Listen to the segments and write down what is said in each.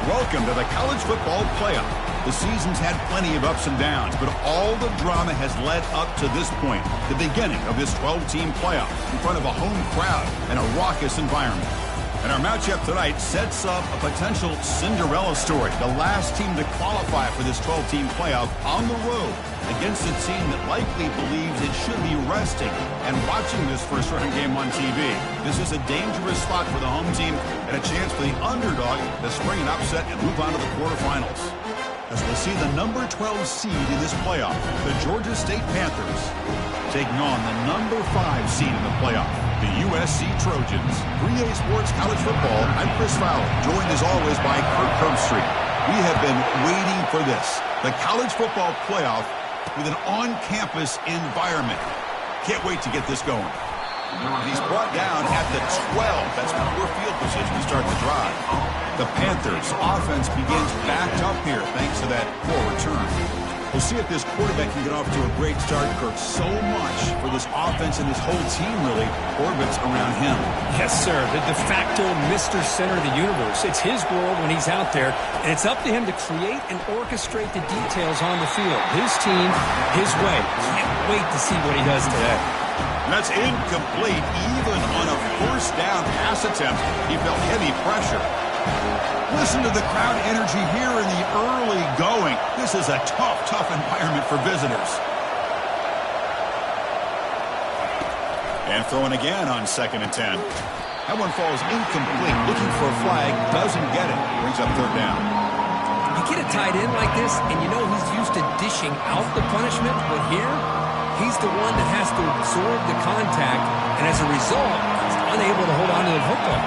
Welcome to the college football playoff. The season's had plenty of ups and downs, but all the drama has led up to this point, the beginning of this 12-team playoff in front of a home crowd and a raucous environment. And our matchup tonight sets up a potential Cinderella story, the last team to qualify for this 12-team playoff on the road against a team that likely believes it should be resting and watching this first-round game on TV. This is a dangerous spot for the home team and a chance for the underdog to spring an upset and move on to the quarterfinals. As we'll see the number 12 seed in this playoff, the Georgia State Panthers, taking on the number 5 seed in the playoff, the USC Trojans. 3A Sports College Football, I'm Chris Fowler, joined as always by Kurt Herbstreit. We have been waiting for this, the college football playoff with an on-campus environment. Can't wait to get this going. And he's brought down at the 12. That's poor field position to start the drive. The Panthers' offense begins backed up here thanks to that forward turn. We'll see if this quarterback can get off to a great start, Kirk. So much for this offense and this whole team really orbits around him. Yes, sir. The de facto Mr. Center of the universe. It's his world when he's out there, and it's up to him to create and orchestrate the details on the field. His team, his way. Can't wait to see what he does today. That's incomplete. Even on a first down pass attempt, he felt heavy pressure. Listen to the crowd energy here in the early going. This is a tough environment for visitors. And throwing again on 2nd and 10. That one falls incomplete. Looking for a flag, doesn't get it. Brings up 3rd down. You get a tight end like this, and you know he's used to dishing out the punishment, but here, he's the one that has to absorb the contact, and as a result, he's unable to hold on to the football.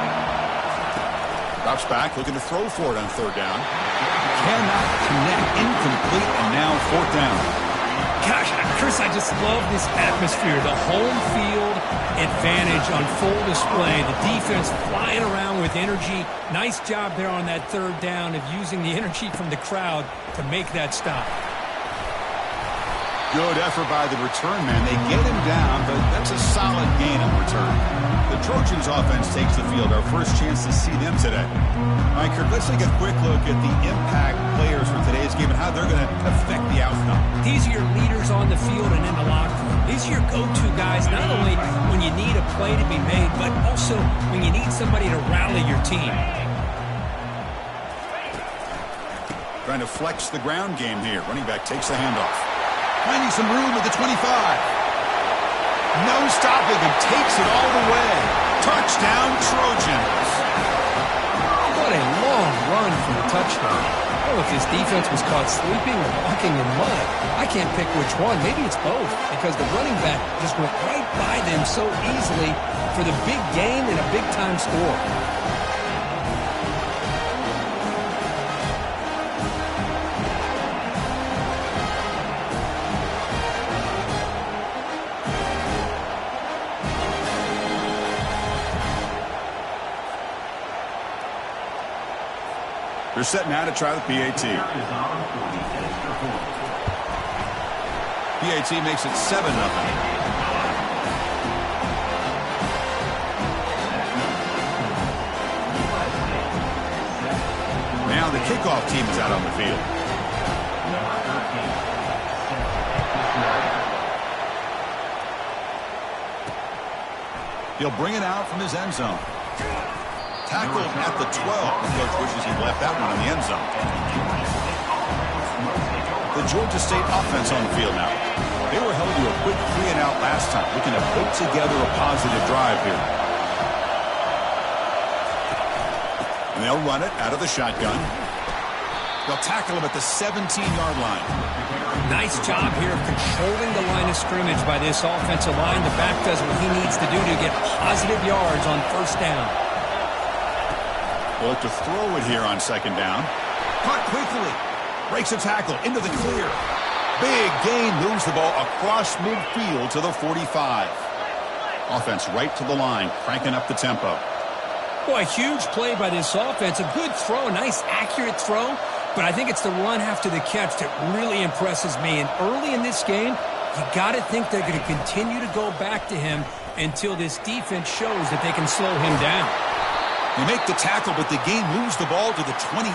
Drops back, looking to throw for it on 3rd down. Cannot connect, incomplete, and now 4th down. Gosh, Chris, I just love this atmosphere. The home field advantage on full display. The defense flying around with energy. Nice job there on that 3rd down of using the energy from the crowd to make that stop. Good effort by the return man. They get him down, but that's a solid gain on return. The Trojans offense takes the field. Our first chance to see them today. All right, Kirk, let's take a quick look at the impact players for today's game and how they're going to affect the outcome. These are your leaders on the field and in the locker room. These are your go-to guys, not only when you need a play to be made, but also when you need somebody to rally your team. Trying to flex the ground game here. Running back takes the handoff. Finding some room at the 25. No stopping him. Takes it all the way. Touchdown, Trojans. What a long run for a touchdown. Oh, if his defense was caught sleeping or walking in mud, I can't pick which one. Maybe it's both, because the running back just went right by them so easily for the big gain and a big-time score. They're set now to try the PAT. PAT makes it 7-0. Now the kickoff team is out on the field. He'll bring it out from his end zone. Tackled at the 12. The coach wishes he left that one in the end zone. The Georgia State offense on the field now. They were held to a quick 3-and-out last time, looking to put together a positive drive here. And they'll run it out of the shotgun. They'll tackle him at the 17-yard line. Nice job here of controlling the line of scrimmage by this offensive line. The back does what he needs to do to get positive yards on 1st down. They'll look to throw it here on 2nd down. Caught quickly. Breaks a tackle into the clear. Big gain, moves the ball across midfield to the 45. Offense right to the line, cranking up the tempo. Boy, a huge play by this offense. A good throw, a nice accurate throw. But I think it's the run after the catch that really impresses me. And early in this game, you got to think they're going to continue to go back to him until this defense shows that they can slow him down. They make the tackle, but the game moves the ball to the 28.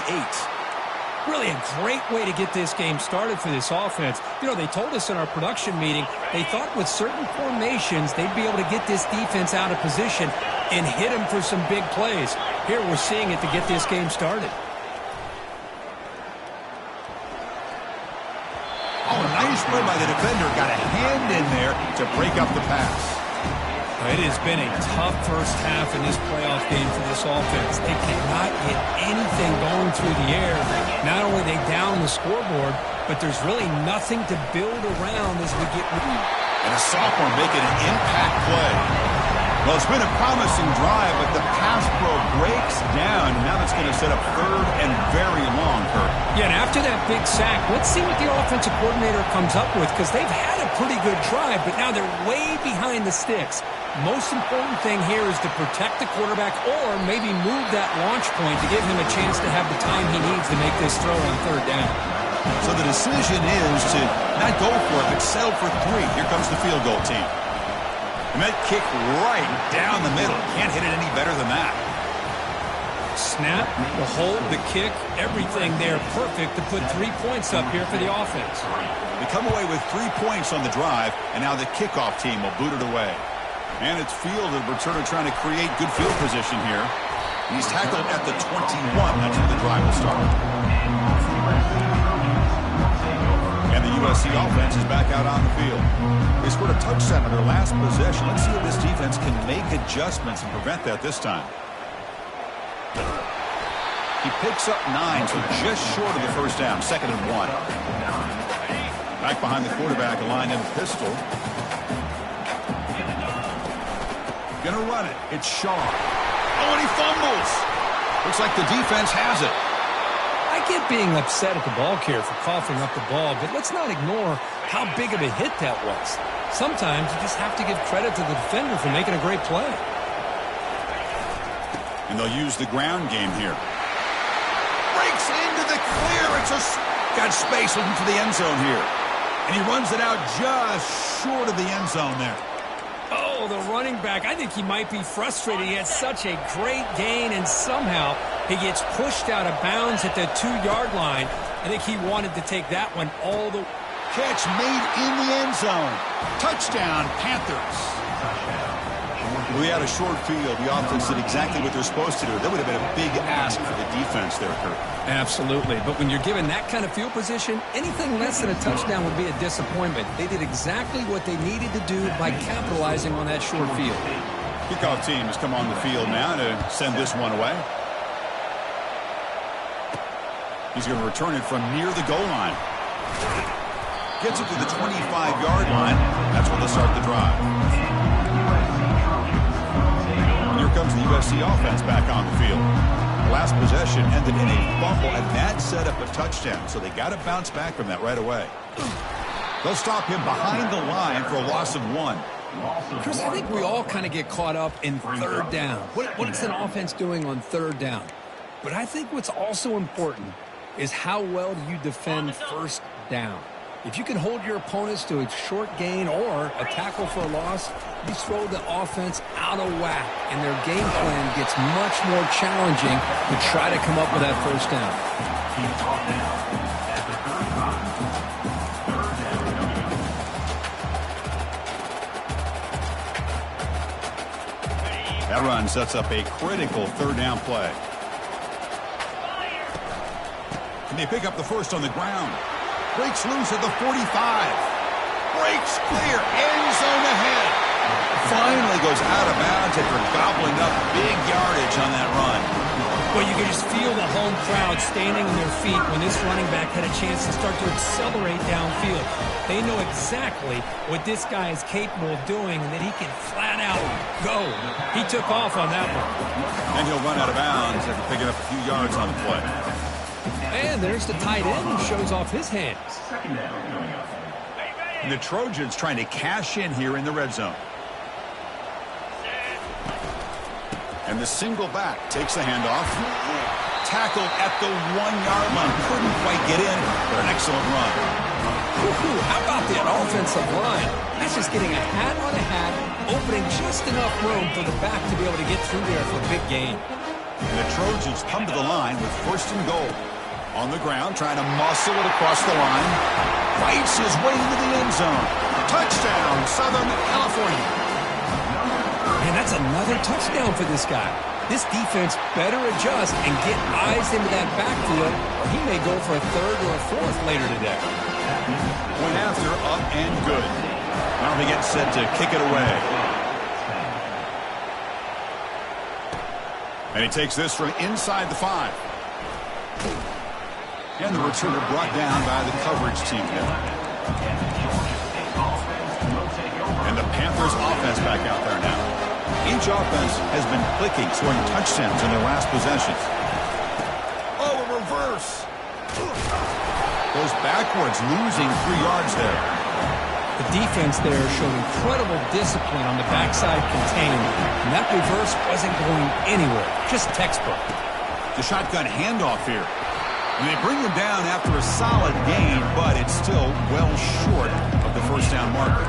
Really a great way to get this game started for this offense. You know, they told us in our production meeting they thought with certain formations they'd be able to get this defense out of position and hit them for some big plays. Here we're seeing it to get this game started. Oh, nice play by the defender. Got a hand in there to break up the pass. It has been a tough first half in this playoff game for this offense. They cannot get anything going through the air. Not only are they down the scoreboard, but there's really nothing to build around as we get... And a sophomore making an impact play. Well, it's been a promising drive, but the pass pro breaks down. Now it's going to set up third and very long, Kurt. Yeah, and after that big sack, let's see what the offensive coordinator comes up with, because they've had a pretty good drive, but now they're way behind the sticks. Most important thing here is to protect the quarterback or maybe move that launch point to give him a chance to have the time he needs to make this throw on third down. So the decision is to not go for it, but settle for 3. Here comes the field goal team. And that kick right down the middle. Can't hit it any better than that. Snap, the hold, the kick, everything there perfect to put 3 points up here for the offense. They come away with 3 points on the drive, and now the kickoff team will boot it away. And it's fielded. Returner trying to create good field position here. And he's tackled at the 21. That's where the drive will start. And the USC offense is back out on the field. They scored a touchdown on their last possession. Let's see if this defense can make adjustments and prevent that this time. He picks up 9, so just short of the first down. 2nd and 1. Back behind the quarterback, a line in pistol. Gonna run it. It's Shaw. Oh, and he fumbles. Looks like the defense has it. I get being upset at the ball carrier for coughing up the ball, but let's not ignore how big of a hit that was. Sometimes you just have to give credit to the defender for making a great play. And they'll use the ground game here. Breaks into the clear. It's just got space looking for the end zone here. And he runs it out just short of the end zone there. Oh, the running back, I think he might be frustrated. He had such a great gain, and somehow he gets pushed out of bounds at the 2-yard line. I think he wanted to take that one all the... Catch made in the end zone. Touchdown, Panthers. We had a short field. The offense did exactly what they're supposed to do. That would have been a big ask for the defense there, Kurt. Absolutely. But when you're given that kind of field position, anything less than a touchdown would be a disappointment. They did exactly what they needed to do by capitalizing on that short field. Kickoff team has come on the field now to send this one away. He's going to return it from near the goal line. Gets it to the 25-yard line. That's when they'll start the drive. And here comes the USC offense back on the field. The last possession ended in a fumble, and that set up a touchdown. So they got to bounce back from that right away. They'll stop him behind the line for a loss of 1. Chris, I think we all kind of get caught up in third down. What is an offense doing on third down? But I think what's also important is how well do you defend first down. If you can hold your opponents to a short gain or a tackle for a loss, you throw the offense out of whack, and their game plan gets much more challenging to try to come up with that first down. That run sets up a critical third down play. And they pick up the first on the ground. Breaks loose at the 45. Breaks clear. End zone ahead. Finally goes out of bounds after gobbling up big yardage on that run. Well, you can just feel the home crowd standing on their feet when this running back had a chance to start to accelerate downfield. They know exactly what this guy is capable of doing and that he can flat out go. He took off on that one. And he'll run out of bounds after picking up a few yards on the play. And there's the tight end who shows off his hands. And the Trojans trying to cash in here in the red zone. And the single back takes the handoff. Tackled at the 1-yard line. Couldn't quite get in, but an excellent run. How about that offensive line? That's just getting a hat on a hat, opening just enough room for the back to be able to get through there for a big gain. And the Trojans come to the line with 1st and goal. On the ground, trying to muscle it across the line. Fights his way into the end zone. Touchdown, Southern California. Man, that's another touchdown for this guy. This defense better adjust and get eyes into that backfield, or he may go for a 3rd or a 4th later today. Point after, up and good. Now he gets set to kick it away. And he takes this from inside the 5. And the returner brought down by the coverage team there. And the Panthers offense back out there now. Each offense has been clicking, scoring touchdowns in their last possessions. Oh, a reverse. Goes backwards, losing 3 yards there. The defense there showed incredible discipline on the backside contained, and that reverse wasn't going anywhere, just textbook. The shotgun handoff here. And they bring him down after a solid gain, but it's still well short of the 1st down marker.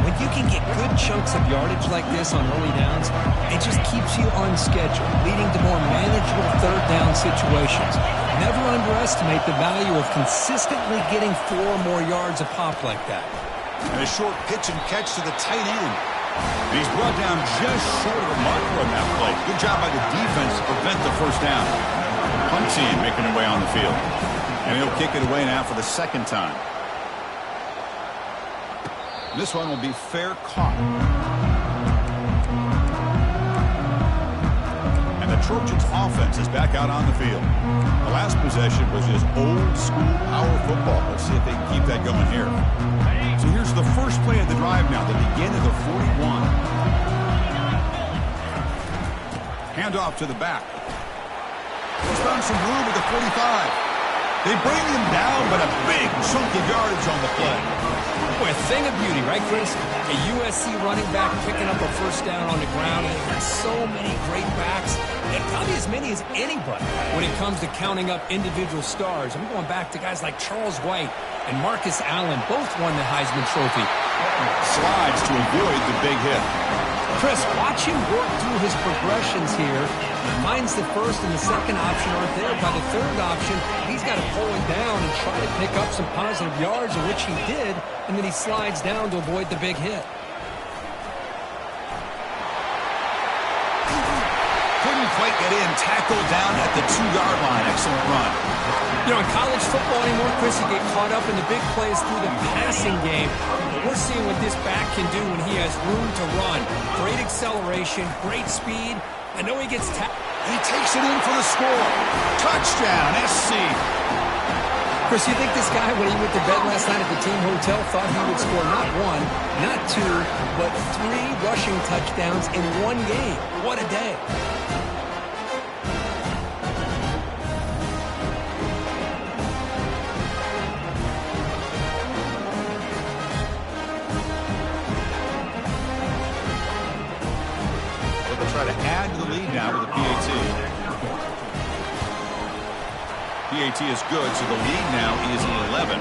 When you can get good chunks of yardage like this on early downs, it just keeps you on schedule, leading to more manageable 3rd down situations. Never underestimate the value of consistently getting 4 or more yards a pop like that. And a short pitch and catch to the tight end. And he's brought down just short of the marker on that play. Good job by the defense to prevent the 1st down. Punt team making their way on the field. And he'll kick it away now for the 2nd time. This one will be fair caught. And the Trojans offense is back out on the field. The last possession was just old school power football. Let's see if they can keep that going here. So here's the first play of the drive now, the beginning of the 41. Handoff to the back. He's found some room at the 45. They bring him down, but a big chunk of yardage on the play. Boy, a thing of beauty, right, Chris? A USC running back picking up a 1st down on the ground, and they've got so many great backs, and probably as many as anybody when it comes to counting up individual stars. I'm going back to guys like Charles White and Marcus Allen, both won the Heisman Trophy. Slides to avoid the big hit. Chris, watch him work through his progressions here. He finds the 1st and the 2nd option aren't there. By the 3rd option, he's got to pull it down and try to pick up some positive yards, in which he did, and then he slides down to avoid the big hit. Couldn't quite get in. Tackled down at the 2-yard line. Excellent run. You know, in college football anymore, Chris, you get caught up in the big plays through the passing game. We're seeing what this back can do when he has room to run. Great acceleration, great speed. I know he gets tackled. He takes it in for the score. Touchdown, SC. Chris, you think this guy, when he went to bed last night at the team hotel, thought he would score not 1, not 2, but 3 rushing touchdowns in 1 game? What a day. Try to add to the lead now with the PAT. PAT is good, so the lead now is 11.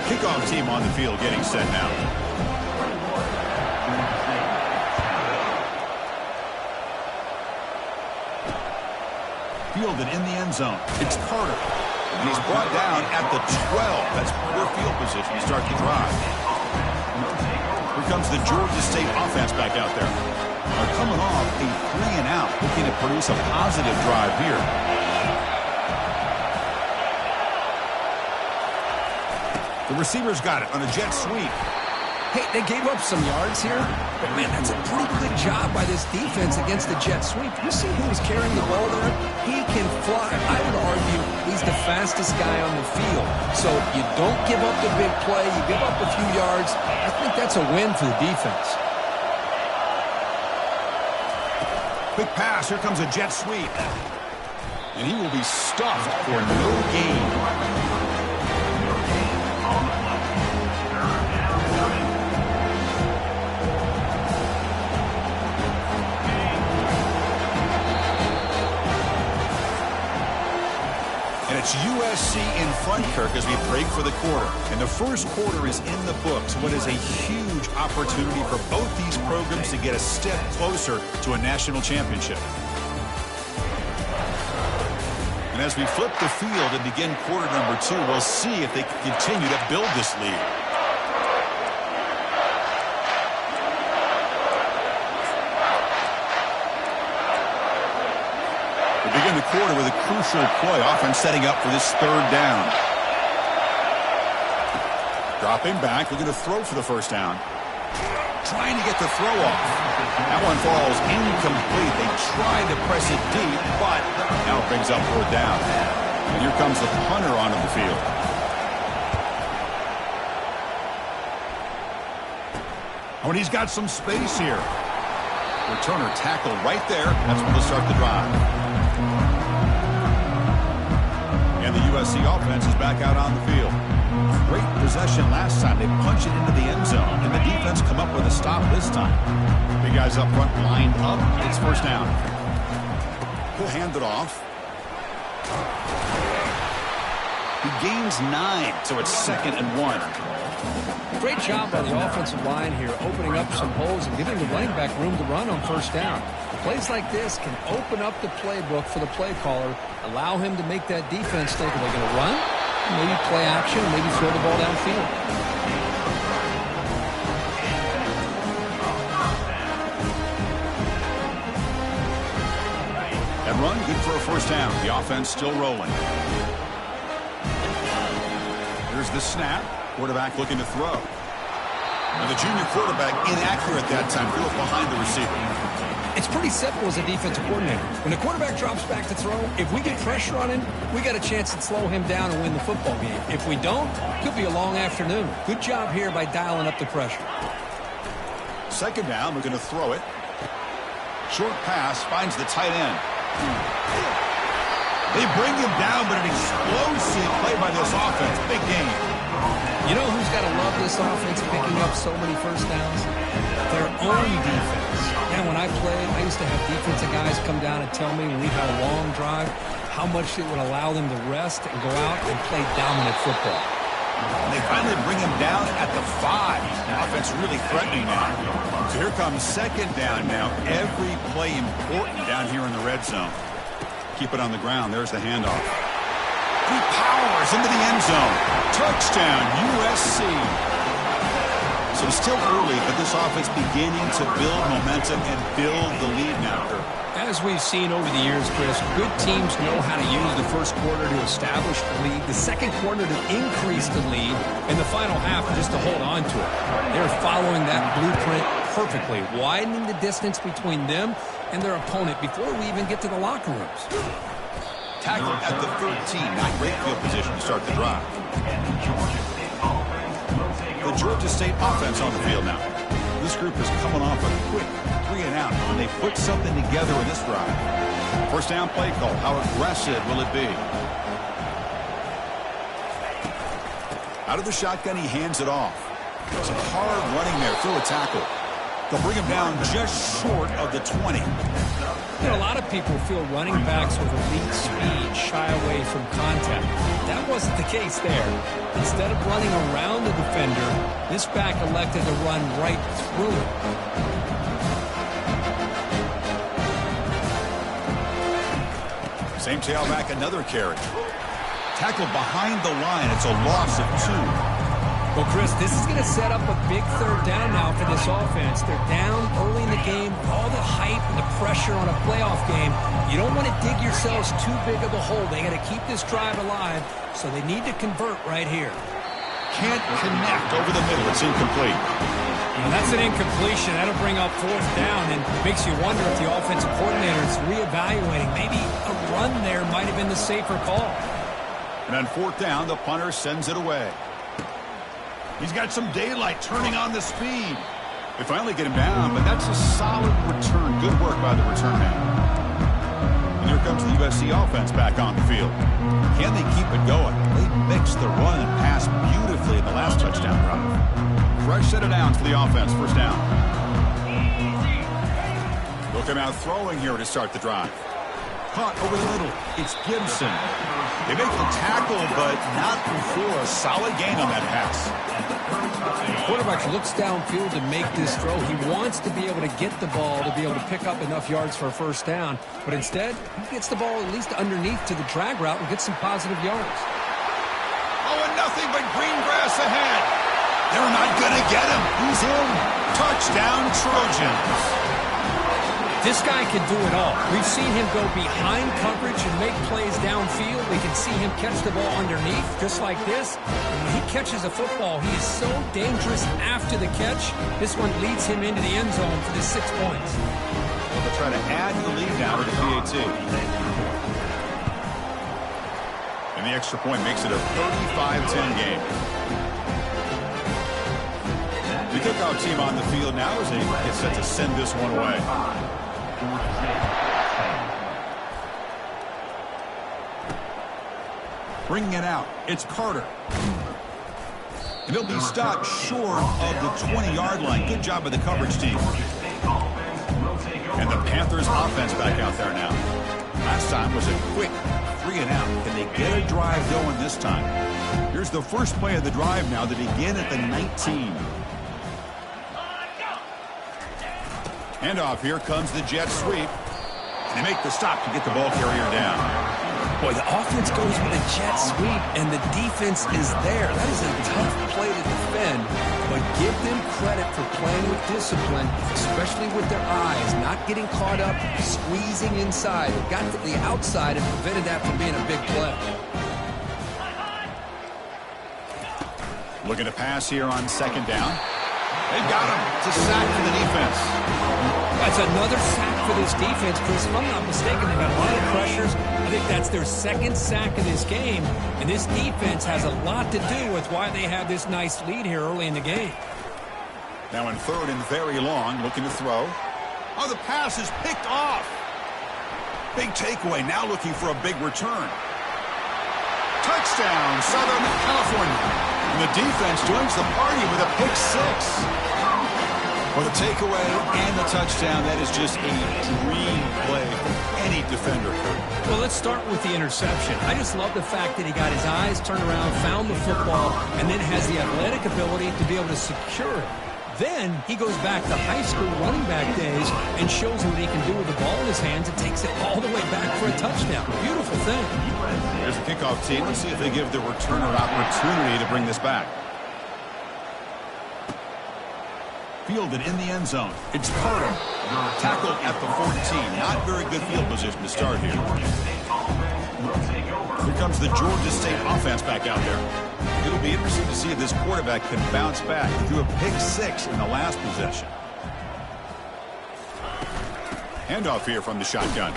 Kickoff team on the field getting set now. Fielded in the end zone. It's Carter. And he's brought down at the 12. That's poor field position to start the drive. Here comes the Georgia State offense back out there. They're coming off a 3-and-out, looking to produce a positive drive here. The receiver's got it on a jet sweep. Hey, they gave up some yards here, but man, that's a pretty good job by this defense against the jet sweep. You see who's carrying the ball there? He can fly. I would argue he's the fastest guy on the field. So you don't give up the big play. You give up a few yards. I think that's a win for the defense. Quick pass. Here comes a jet sweep. And he will be stuffed for no gain. And it's USC in front, Kirk, as we break for the quarter. And the first quarter is in the books. What is a huge opportunity for both these programs to get a step closer to a national championship. And as we flip the field and begin quarter number 2, we'll see if they can continue to build this lead. We begin the quarter with a crucial play. Offense setting up for this third down. Dropping back, looking to throw for the first down. Trying to get the throw off. That one falls incomplete. They tried to press it deep, but now it brings up fourth down. And here comes the punter onto the field. Oh, and he's got some space here. Returner tackle right there. That's when they'll start the drive. And the USC offense is back out on the field. Great possession last time. They punch it into the end zone, and the defense come up with a stop this time. Big guys up front lined up. It's first down. He'll hand it off. He gains 9, so it's 2nd and 1. Great job by the offensive line here, opening up some holes and giving the running back room to run on first down. Plays like this can open up the playbook for the play caller, allow him to make that defense think, are they going to run? Maybe play action, maybe throw the ball downfield. And run, good for a first down. The offense still rolling. Here's the snap. Quarterback looking to throw. And the junior quarterback inaccurate that time. Threw it behind the receiver. It's pretty simple as a defensive coordinator. When the quarterback drops back to throw, if we get pressure on him, we got a chance to slow him down and win the football game. If we don't, it could be a long afternoon. Good job here by dialing up the pressure. Second down, we're going to throw it. Short pass finds the tight end. They bring him down, but an explosive play by this offense. Big game. You know who's got to love this offense picking up so many first downs? Their own defense. And when I played, I used to have defensive guys come down and tell me when we had a long drive how much it would allow them to rest and go out and play dominant football. And they finally bring him down at the 5. The offense really threatening now. So here comes second down now. Every play important down here in the red zone. Keep it on the ground. There's the handoff. He powers into the end zone. Touchdown, USC. So it's still early, but this offense beginning to build momentum and build the lead now. As we've seen over the years, Chris, good teams know how to use the first quarter to establish the lead, the second quarter to increase the lead, and the final half just to hold on to it. They're following that blueprint perfectly, widening the distance between them and their opponent before we even get to the locker rooms. Tackled at the 13. Not great field position to start the drive. The Georgia State offense on the field now. This group is coming off a quick 3-and-out, and they put something together in this drive. First down play call. How aggressive will it be? Out of the shotgun, he hands it off. Some hard running there through a tackle. They'll bring him down just short of the 20. You know, a lot of people feel running backs with elite speed shy away from contact. That wasn't the case there. Instead of running around the defender, this back elected to run right through it. Same tailback, another carry. Tackled behind the line. It's a loss of 2. Well, Chris, this is going to set up a big third down now for this offense. They're down early in the game. All the hype and the pressure on a playoff game. You don't want to dig yourselves too big of a hole. They got to keep this drive alive, so they need to convert right here. Can't connect over the middle. It's incomplete. And that's an incompletion. That'll bring up fourth down and makes you wonder if the offensive coordinator is reevaluating. Maybe a run there might have been the safer call. And on fourth down, the punter sends it away. He's got some daylight turning on the speed. They finally get him down, but that's a solid return. Good work by the return man. And here comes the USC offense back on the field. Can they keep it going? They mixed the run and pass beautifully in the last touchdown drive. Fresh set of downs for the offense. First down. They'll come out throwing here to start the drive. caught over the middle. It's Gibson. They make the tackle, but not before a solid gain on that pass. The quarterback looks downfield to make this throw. He wants to be able to get the ball to be able to pick up enough yards for a first down. But instead, he gets the ball at least underneath to the drag route and gets some positive yards. Oh, and nothing but green grass ahead. They're not going to get him. He's in. Touchdown, Trojans. This guy can do it all. We've seen him go behind coverage and make plays downfield. We can see him catch the ball underneath, just like this. And when he catches a football, he is so dangerous after the catch. This one leads him into the end zone for the 6 points. Well, they'll try to add the lead now to the PAT. And the extra point makes it a 35-10 game. The kickoff team on the field now as they get set to send this one away. Bringing it out, it's Carter. And he'll be stopped short of the 20-yard line. Good job by the coverage team. And the Panthers offense back out there now. Last time was a quick 3-and-out. Can they get a drive going this time? Here's the first play of the drive now to begin at the 19. Handoff, here comes the jet sweep. And they make the stop to get the ball carrier down. Boy, the offense goes with a jet sweep, and the defense is there. That is a tough play to defend, but give them credit for playing with discipline, especially with their eyes, not getting caught up, squeezing inside. They got to the outside and prevented that from being a big play. Looking to pass here on second down. They've got him. It's a sack for the defense. That's another sack for this defense, Chris. If I'm not mistaken, they've got a lot of pressures. I think that's their second sack of this game. And this defense has a lot to do with why they have this nice lead here early in the game. Now in third and very long, looking to throw. Oh, the pass is picked off. Big takeaway, now looking for a big return. Touchdown, Southern California. And the defense joins the party with a pick six. For the takeaway and the touchdown, that is just a dream play for any defender. Well, let's start with the interception. I just love the fact that he got his eyes turned around, found the football, and then has the athletic ability to be able to secure it. Then he goes back to high school running back days and shows what he can do with the ball in his hands and takes it all the way back for a touchdown. Beautiful thing. Here's the kickoff team. Let's see if they give the returner opportunity to bring this back. Fielded in the end zone. It's Carter. Tackled at the 14. Not very good field position to start here. Here comes the Georgia State offense back out there. It'll be interesting to see if this quarterback can bounce back. He threw a pick six in the last possession. Handoff here from the shotgun.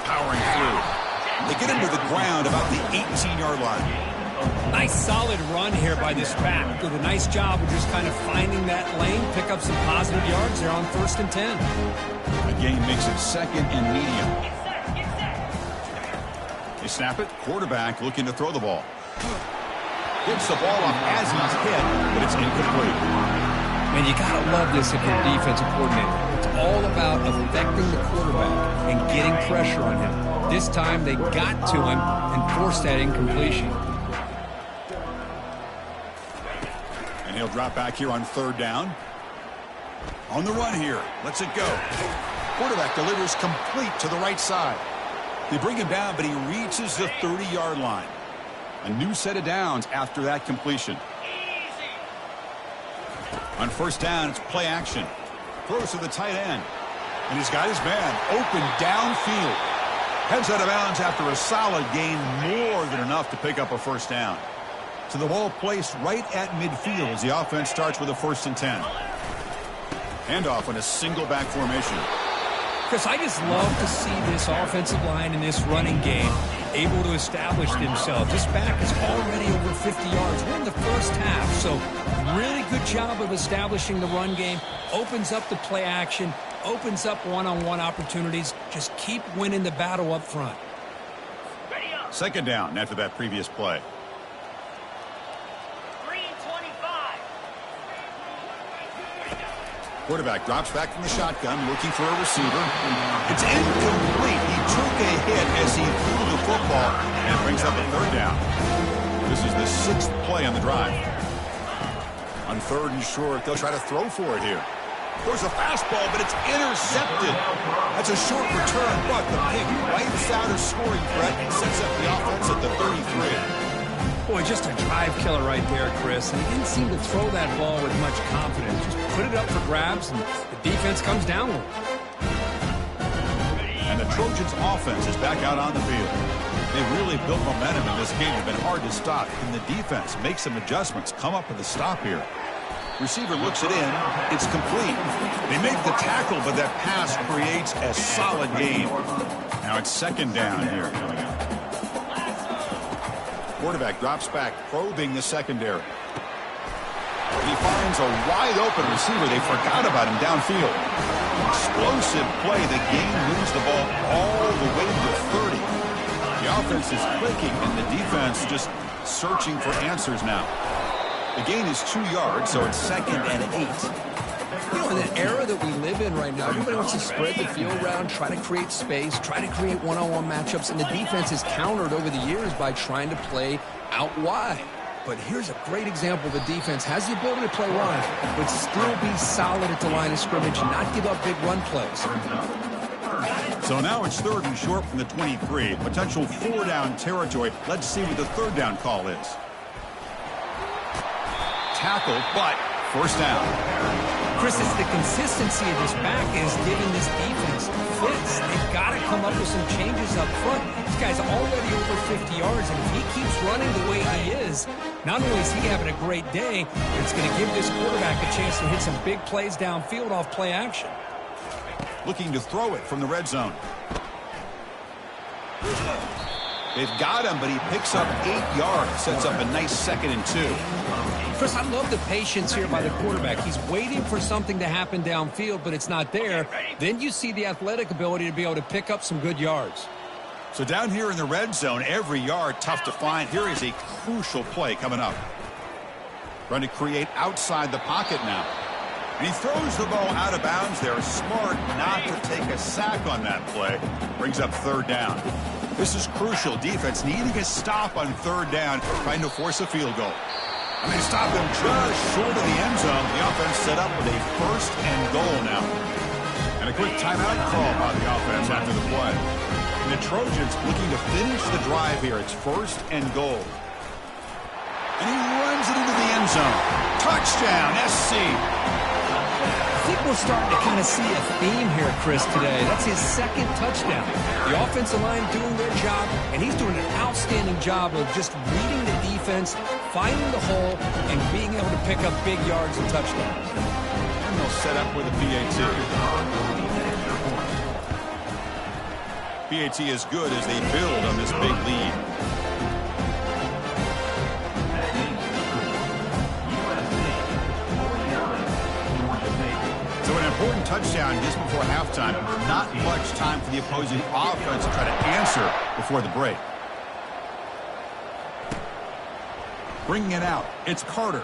Powering through. They get him to the ground about the 18-yard line. Nice solid run here by this back. Did a nice job of just kind of finding that lane, pick up some positive yards there on 1st and 10. The game makes it second and medium. They snap it. Quarterback looking to throw the ball. Gets the ball up as he's hit, but it's incomplete. Man, you got to love this if you're a defensive coordinator. It's all about affecting the quarterback and getting pressure on him. This time they got to him and forced that incompletion. And he'll drop back here on third down. On the run here. Lets it go. Quarterback delivers complete to the right side. They bring him down, but he reaches the 30-yard line. A new set of downs after that completion. On first down, it's play action. Throws to the tight end. And he's got his man open downfield. Heads out of bounds after a solid gain, more than enough to pick up a first down. So the ball placed right at midfield as the offense starts with a 1st and 10. Handoff on a single back formation. Chris, I just love to see this offensive line in this running game able to establish themselves. This back is already over 50 yards. We're in the first half, so really good job of establishing the run game. Opens up the play action, opens up one-on-one opportunities. Just keep winning the battle up front. Second down after that previous play. Quarterback drops back from the shotgun, looking for a receiver. It's incomplete. He took a hit as football and brings up a third down. This is the 6th play on the drive. On 3rd and short, they'll try to throw for it here. There's a fastball, but it's intercepted. That's a short return, but the pick wipes out a scoring threat and sets up the offense at the 33. Boy, just a drive killer right there, Chris. And he didn't seem to throw that ball with much confidence. Just put it up for grabs, and the defense comes down with it. And the Trojans' offense is back out on the field. They really built momentum in this game. It's been hard to stop. And the defense makes some adjustments, come up with a stop here. Receiver looks it in. It's complete. They make the tackle, but that pass creates a solid gain. Now it's 2nd down here coming up. Quarterback drops back, probing the secondary. He finds a wide-open receiver. They forgot about him downfield. Explosive play. The game moves the ball all the way to 30. The offense is clicking, and the defense just searching for answers now. The gain is 2 yards, so it's 2nd and 8. You know, in the era that we live in right now, everybody wants to spread the field around, try to create space, try to create one-on-one matchups, and the defense is countered over the years by trying to play out wide. But here's a great example. The defense has the ability to play wide, but still be solid at the line of scrimmage and not give up big run plays. So now it's 3rd and short from the 23. Potential 4-down territory. Let's see what the 3rd down call is. Tackle, but 1st down. Chris, it's the consistency of this back is giving this defense fits. They've got to come up with some changes up front. This guy's already over 50 yards, and if he keeps running the way he is, not only is he having a great day, but it's going to give this quarterback a chance to hit some big plays downfield off play action. Looking to throw it from the red zone. They've got him, but he picks up 8 yards. Sets up a nice 2nd and 2. Chris, I love the patience here by the quarterback. He's waiting for something to happen downfield, but it's not there. Then you see the athletic ability to be able to pick up some good yards. So down here in the red zone, every yard tough to find. Here is a crucial play coming up. Trying to create outside the pocket now. And he throws the ball out of bounds there. Smart not to take a sack on that play. Brings up 3rd down. This is crucial. Defense needing a stop on 3rd down, trying to force a field goal. And they stop them just short of the end zone. The offense set up with a 1st and goal now. And a quick timeout call by the offense after the play. And the Trojans looking to finish the drive here. It's 1st and goal. And he runs it into the end zone. Touchdown, SC. I think we're starting to kind of see a theme here, Chris, today. That's his 2nd touchdown. The offensive line doing their job, and he's doing an outstanding job of just reading the defense, finding the hole, and being able to pick up big yards and touchdowns. And they'll set up with a PAT. PAT is good as they build on this big lead. So an important touchdown just before halftime. Not much time for the opposing offense to try to answer before the break. Bringing it out, it's Carter.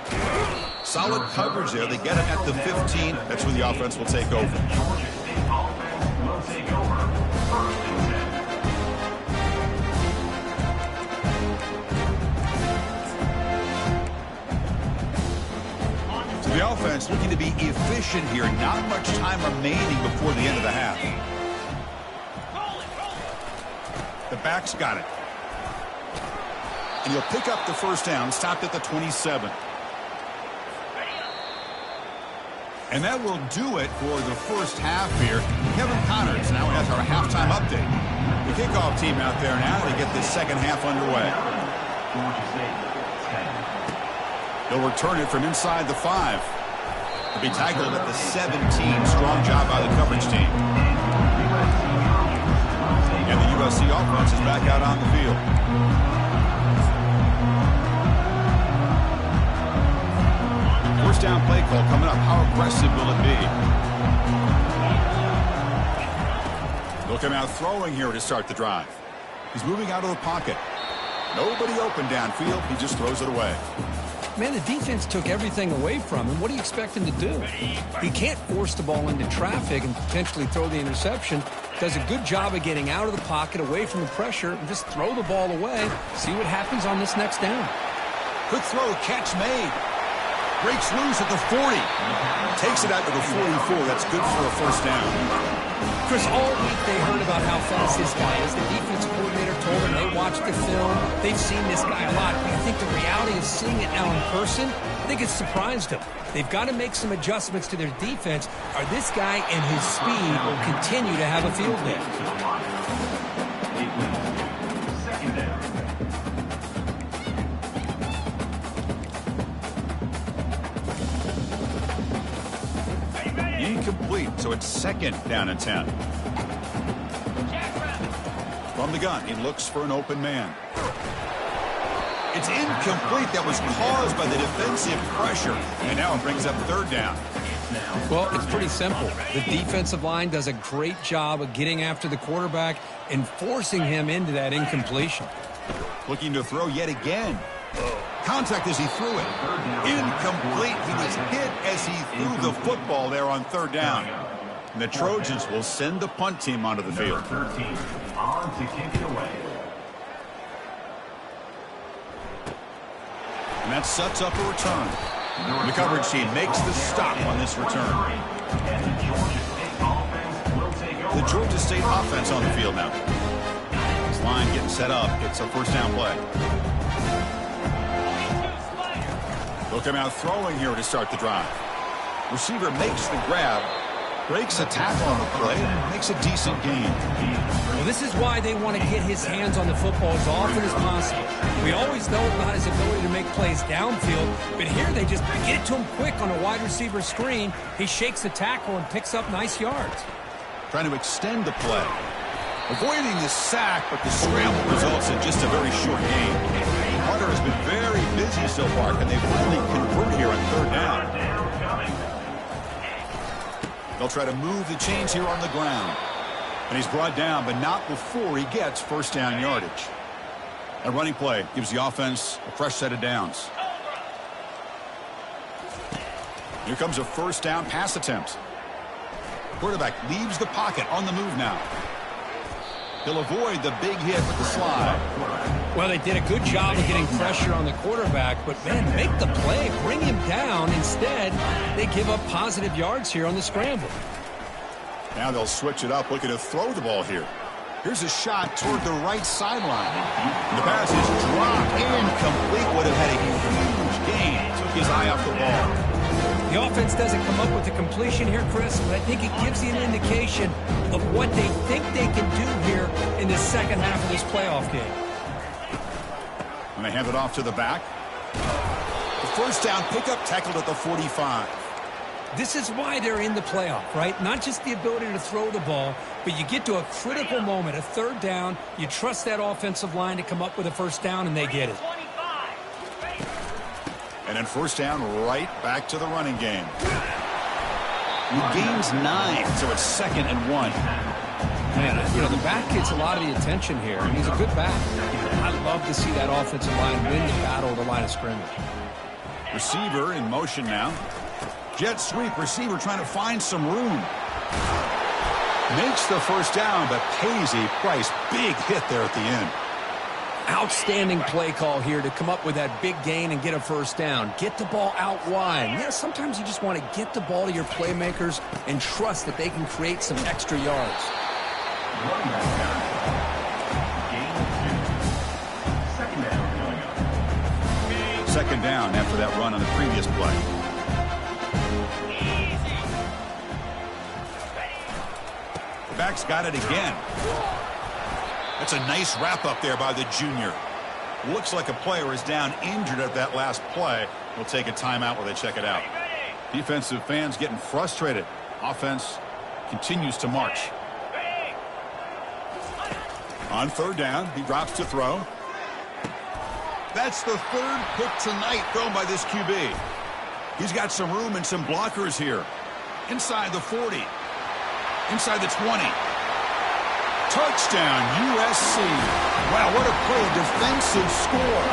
Solid coverage there. They get it at the 15. That's where the offense will take over. The offense looking to be efficient here. Not much time remaining before the end of the half. The back's got it. And he'll pick up the 1st down, stopped at the 27. And that will do it for the 1st half here. Kevin Connors now has our halftime update. The kickoff team out there now to get this 2nd half underway. They'll return it from inside the 5. They'll be tackled at the 17. Strong job by the coverage team. And the USC offense is back out on the field. First down play call coming up. How aggressive will it be? They'll come out throwing here to start the drive. He's moving out of the pocket. Nobody open downfield. He just throws it away. man, the defense took everything away from him. What do you expect him to do? He can't force the ball into traffic and potentially throw the interception. Does a good job of getting out of the pocket, away from the pressure, and just throw the ball away. See what happens on this next down. Good throw, catch made. Breaks loose at the 40. Takes it out to the 44. That's good for a first down. Chris, all week they heard about how fast this guy is. The defensive coordinator told them they watched the film. They've seen this guy a lot. But I think the reality of seeing it now in person, I think it's surprised them. They've got to make some adjustments to their defense, or this guy and his speed will continue to have a field day. Incomplete, so it's second down and 10. From the gun, he looks for an open man. It's incomplete. That was caused by the defensive pressure, and now it brings up third down. Well, it's pretty simple. The defensive line does a great job of getting after the quarterback and forcing him into that incompletion. Looking to throw yet again. Contact as he threw it. Incomplete. He was hit as he threw the football there on third down. And the Trojans will send the punt team onto the field. 13 on to kick it away. And that sets up a return. The coverage team makes the stop on this return. The Georgia State offense on the field now. This line getting set up. It's a first down play. They'll come out throwing here to start the drive. Receiver makes the grab, breaks a tackle on the play, and makes a decent gain. Well, this is why they want to get his hands on the football as often as possible. We always know about his ability to make plays downfield, but here they just get it to him quick on a wide receiver screen. He shakes the tackle and picks up nice yards. Trying to extend the play. Avoiding the sack, but the scramble results in just a very short gain. Carter has been very busy so far. Can they finally convert here on third down? They'll try to move the chains here on the ground. And he's brought down, but not before he gets first down yardage. A running play gives the offense a fresh set of downs. Here comes a first down pass attempt. Quarterback leaves the pocket on the move now. He'll avoid the big hit with the slide. Well, they did a good job of getting pressure on the quarterback, but, man, make the play, bring him down. Instead, they give up positive yards here on the scramble. Now they'll switch it up, looking to throw the ball here. Here's a shot toward the right sideline. The pass is dropped, incomplete. Would have had a huge gain. Took his eye off the ball. The offense doesn't come up with the completion here, Chris, but I think it gives you an indication of what they think they can do here in the second half of this playoff game. When they hand it off to the back. The first down pickup tackled at the 45. This is why they're in the playoff, right? Not just the ability to throw the ball, but you get to a critical moment, a third down. You trust that offensive line to come up with a first down, and they get it. And then first down right back to the running game. He gains 9, so it's 2nd and 1. Man, you know, the back gets a lot of the attention here, and he's a good back. I love to see that offensive line win the battle at the line of scrimmage. Receiver in motion now. Jet sweep, receiver trying to find some room. Makes the first down, but pays a price. Big hit there at the end. Outstanding play call here to come up with that big gain and get a first down. Get the ball out wide. Yeah, sometimes you just want to get the ball to your playmakers and trust that they can create some extra yards. Second down after that run on the previous play. The back's got it again. That's a nice wrap up there by the junior. Looks like a player is down injured at that last play. We'll take a timeout while they check it out. Defensive fans getting frustrated. Offense continues to march. On third down, he drops to throw. That's the third pick tonight thrown by this QB. He's got some room and some blockers here. Inside the 40. Inside the 20. Touchdown, USC. Wow, what a play, defensive score.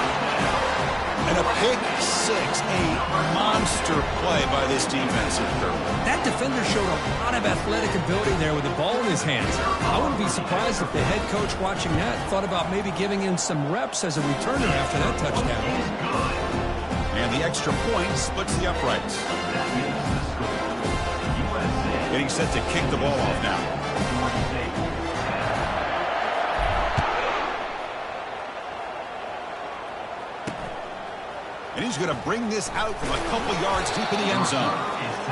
And a pick six, a monster play by this defensive third. That defender showed a lot of athletic ability there with the ball in his hands. I wouldn't be surprised if the head coach watching that thought about maybe giving him some reps as a returner after that touchdown. And the extra point splits the uprights. Getting set to kick the ball off now. And he's going to bring this out from a couple yards deep in the end zone.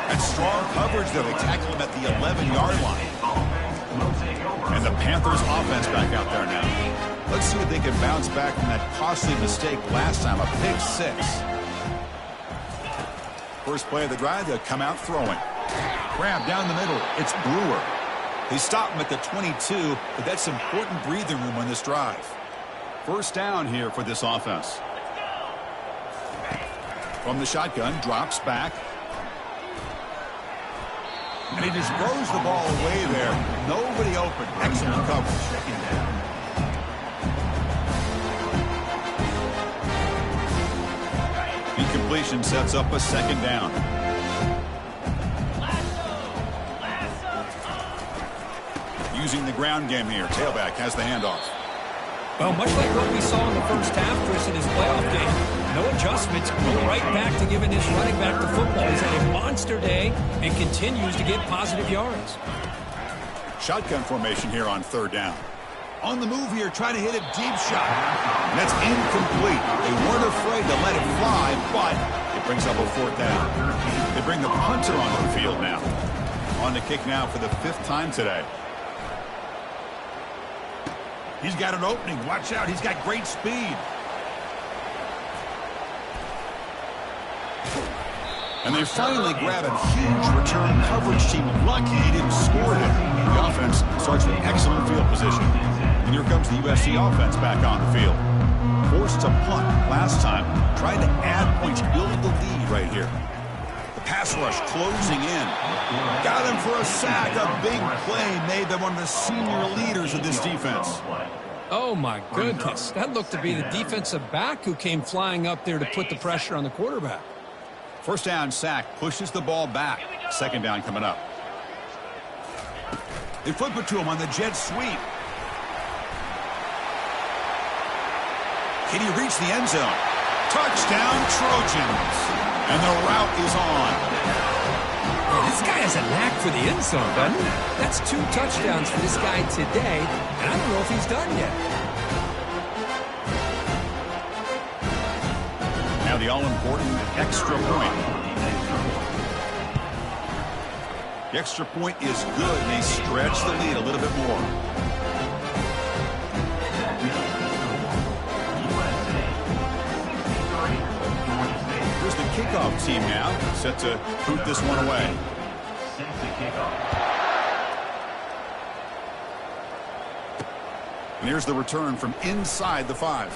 That's strong coverage, though. They tackle him at the 11-yard line. And the Panthers offense back out there now. Let's see if they can bounce back from that costly mistake last time, a pick six. First play of the drive, they'll come out throwing. Grab down the middle. It's Brewer. They stop him at the 22, but that's important breathing room on this drive. First down here for this offense. From the shotgun, drops back. And he just throws the ball away there. Nobody open. Excellent coverage. Incompletion sets up a second down. Using the ground game here. Tailback has the handoff. Well, much like what we saw in the first half, Chris, in his playoff game, no adjustments, go right back to giving his running back the football. He's had a monster day and continues to get positive yards. Shotgun formation here on third down. On the move here, trying to hit a deep shot. And that's incomplete. They weren't afraid to let it fly, but it brings up a fourth down. They bring the punter onto the field now. On to kick now for the fifth time today. He's got an opening. Watch out. He's got great speed. And they finally grab a huge return coverage team. Lucky he didn't score there. The offense starts with excellent field position. And here comes the USC offense back on the field. Forced to punt last time. Trying to add points, build the lead right here. The pass rush closing in. Got him for a sack. A big play made them one of the senior leaders of this defense. Oh, my goodness. That looked to be the defensive back who came flying up there to put the pressure on the quarterback. First down sack, pushes the ball back. Second down coming up. They flip it to him on the jet sweep. Can he reach the end zone? Touchdown, Trojans. And the route is on. Yeah, this guy has a knack for the end zone, doesn't he? That's 2 touchdowns for this guy today, and I don't know if he's done yet. Now the all-important extra point. The extra point is good, and they stretch the lead a little bit more. Here's the kickoff team now, set to boot this one away. And here's the return from inside the 5.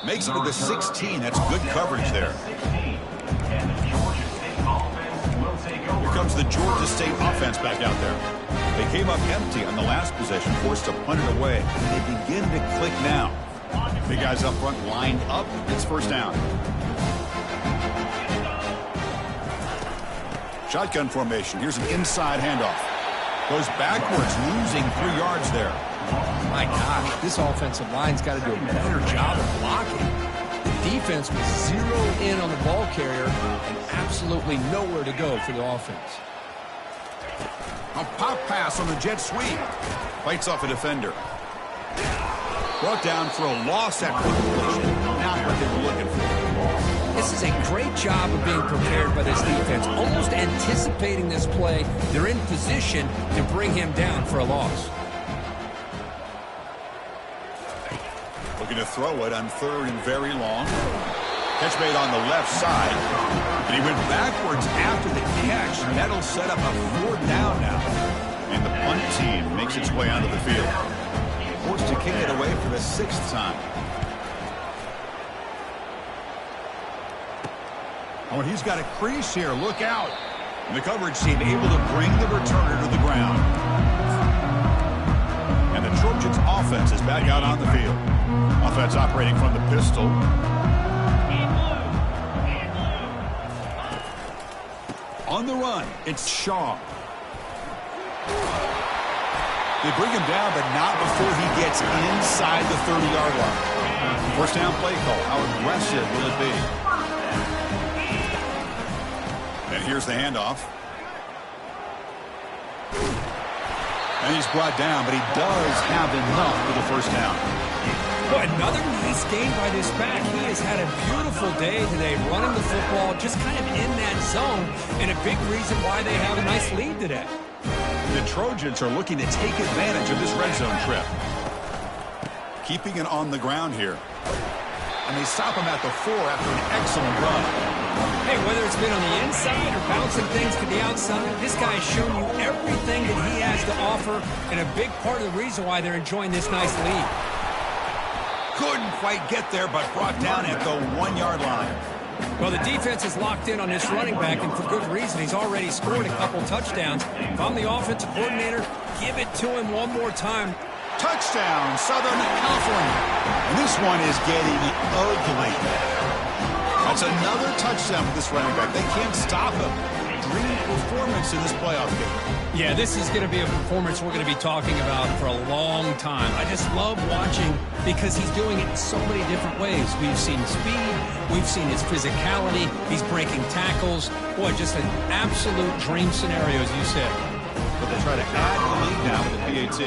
Makes it to the 16. That's good coverage there. Here comes the Georgia State offense back out there. They came up empty on the last possession, forced to punt it away. And they begin to click now. Big guys up front lined up. It's first down. Shotgun formation. Here's an inside handoff. Goes backwards, losing 3 yards there. My gosh, this offensive line's got to do a better job of blocking. The defense was zeroed in on the ball carrier and absolutely nowhere to go for the offense. A pop pass on the jet sweep. Fights off a defender. Brought down for a loss after the completion. Not what they were looking for. This is a great job of being prepared by this defense. Almost anticipating this play, they're in position to bring him down for a loss. Looking to throw it on third and very long. Catch made on the left side. And he went backwards after the catch. And that'll set up a fourth down now. And the punt team makes its way onto the field. Forced to kick it away for the 6th time. Oh, and he's got a crease here. Look out. And the coverage team able to bring the returner to the ground. And the Trojans off offense is back out on the field. Offense operating from the pistol. On the run, it's Shaw. They bring him down, but not before he gets inside the 30-yard line. First down play call. How aggressive will it be? And here's the handoff. And he's brought down, but he does have enough for the first down. Boy, another nice game by this back. He has had a beautiful day today running the football, just kind of in that zone, and a big reason why they have a nice lead today. The Trojans are looking to take advantage of this red zone trip. Keeping it on the ground here. And they stop him at the 4 after an excellent run. Hey, whether it's been on the inside or bouncing things to the outside, this guy has shown you everything that he has to offer, and a big part of the reason why they're enjoying this nice lead. Couldn't quite get there, but brought down at the 1-yard line. Well, the defense is locked in on this running back, and for good reason. He's already scored a couple touchdowns. If I'm the offensive coordinator, give it to him one more time. Touchdown, Southern California. And this one is getting ugly. That's another touchdown for this running back. They can't stop him. Dream performance in this playoff game. Yeah, this is going to be a performance we're going to be talking about for a long time. I just love watching because he's doing it in so many different ways. We've seen speed. We've seen his physicality. He's breaking tackles. Boy, just an absolute dream scenario, as you said. But they try to add the lead now with the PAT.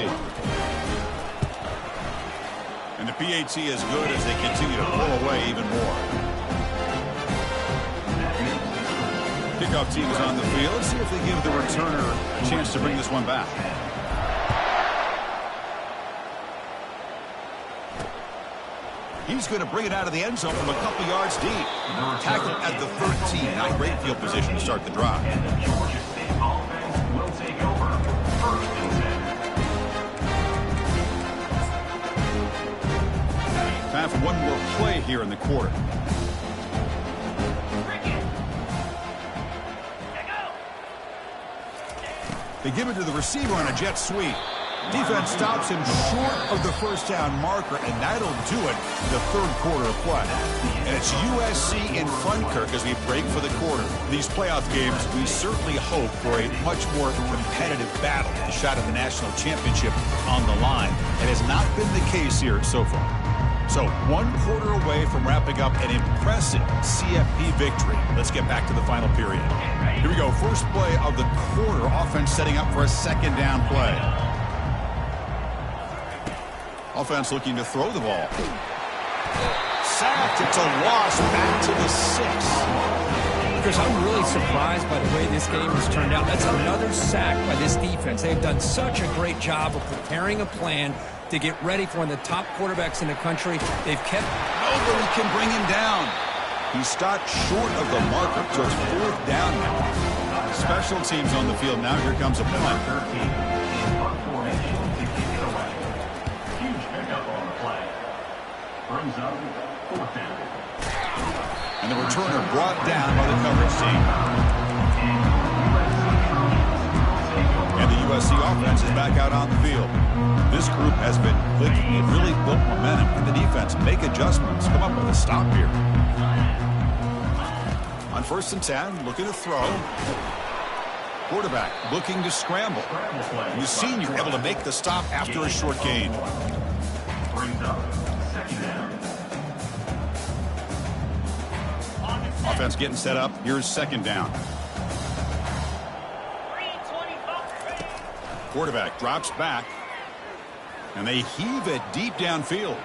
And the PAT is good as they continue to pull away even more. Kickoff team is on the field. Let's see if they give the returner a chance to bring this one back. He's going to bring it out of the end zone from a couple yards deep. Tackle at the 13. Not great field position to start the drive. And the Georgia State offense will take over. First and 10. Time for one more play here in the quarter. They give it to the receiver on a jet sweep. Defense stops him short of the first down marker, and that'll do it the third quarter of play. And it's USC in Funkirk as we break for the quarter. These playoff games, we certainly hope for a much more competitive battle. The shot at the national championship on the line. It has not been the case here so far. So, 1 quarter away from wrapping up an impressive CFP victory. Let's get back to the final period. Here we go. First play of the quarter. Offense setting up for a second down play. Offense looking to throw the ball. Sacked. It's a loss back to the 6. Chris, I'm really surprised by the way this game has turned out. That's another sack by this defense. They've done such a great job of preparing a plan to get ready for one of the top quarterbacks in the country. They've kept... Nobody can bring him down. He stopped short of the marker, so it's 4th down now. Special teams on the field now. Here comes a punt. 13 in punt formation to kick it away. Huge pickup on the play. Brings up 4th down. And the returner brought down by the coverage team. And the USC offense is back out on the field. This group has been clicking. It really built momentum. And the defense make adjustments. Come up with a stop here. On 1st and 10, looking to throw. Quarterback looking to scramble. And the senior able to make the stop after a short gain. Brings up 2nd down. Offense getting set up. Here's 2nd down. Quarterback drops back. And they heave it deep downfield.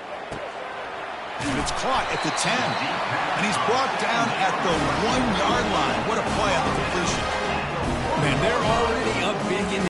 And it's caught at the 10. And he's brought down at the 1-yard line. What a play on the completion. Man, they're already up big in the